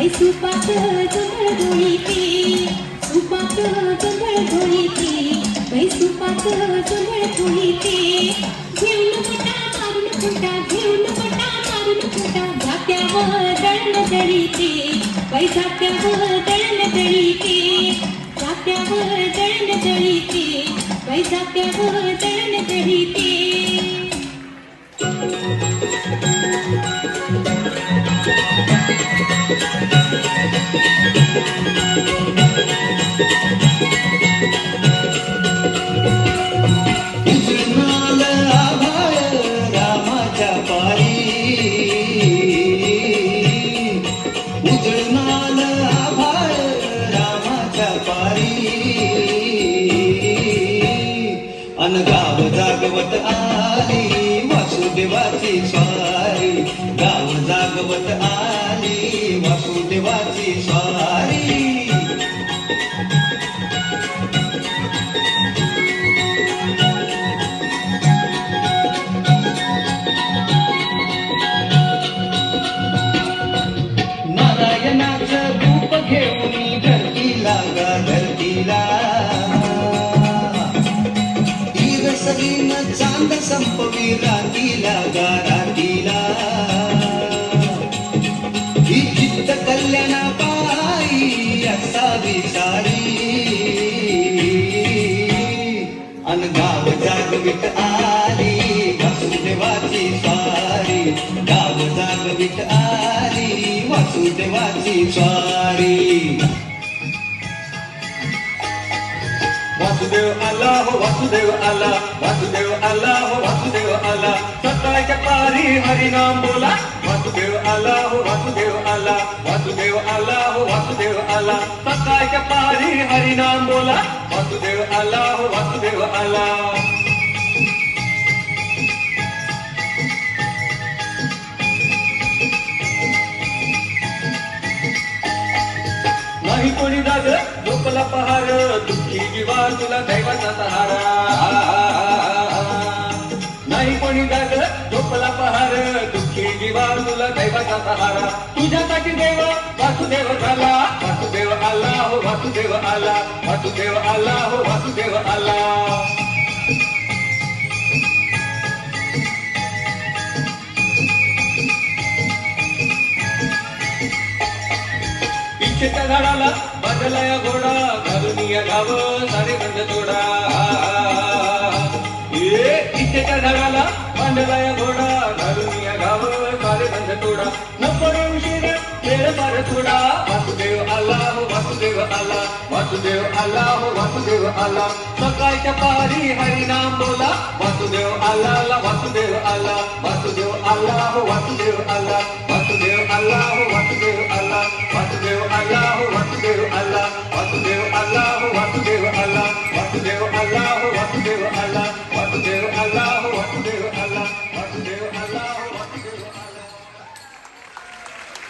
बाई सुपात जोंधळ घोळीते, सुपात जोंधळ घोळीते, बाई सुपात जोंधळ घोळीते. घेऊन पटा मारून फुटा, घेऊन पटा मारून फुटा, जात्यावर दळण दळीते, बाई जात्यावर दळण दळीते, जात्यावर दळण दळीते, बाई जात्यावर दळण दळीते. उजळणाल आभाळ रामाच्या पारी, उजळणाल आभाळ रामाच्या पारी. अन गाव जागवत आली वासुदेवाची स्वारी, गाव जागवत आली वासुदेवाची स्वारी. नारायणाचं रूप घेऊन धरतीला गा धरतीला, ईर सगळीन चांद संपवी रातीला गा रातीला. ही चित्त कल्याणा पायी असावी सारी, अन गाव जागवित आली वासुदेवाची स्वारी, गाव जागवित आली वासुदेवाची स्वारी. वासुदेव आला हो वासुदेव आला, वासुदेव आला हो वासुदेव आला, सकाळच्या पारी हरिनाम बोला. वासुदेव आला हो वासुदेव आला, वासुदेव आला हो वासुदेव आला, सकाळच्या पारी हरिनाम बोला. वासुदेव आला हो वासुदेव आला. नाही कोणी जाग झोपला पहार, दुःखी जीवा तुला दैवाचा सहारा. नाही कोणी जाग झोपला पहार, दुःखी जीवा तुला दैवाचा सहारा. तुझ्यासाठी देव वासुदेव झाला, वासुदेव आला हो वासुदेव आला, वासुदेव आला हो वासुदेव आला. इच्छेच्या झाडाला बांधला या घोडा, घालून या गाव सारे बंद तोडा. इच्छेच्या झाडाला बांधला या घोडा, घालून या गाव सारे बंद तोडा. नको रे उशीर वेळ फार थोडा. वासुदेव आला हो वासुदेव आला, वासुदेव आला हो वासुदेव आला, सकाळच्या पारी हरिनाम बोला. वासुदेव आला वासुदेव आला, वासुदेव आला हो वासुदेव आला, वासुदेव आला हो वासुदेव आला, वासुदेव आला हो वासुदेव आला, वासुदेव आला हो वासुदेव आला, वासुदेव आला हो वासुदेव आला.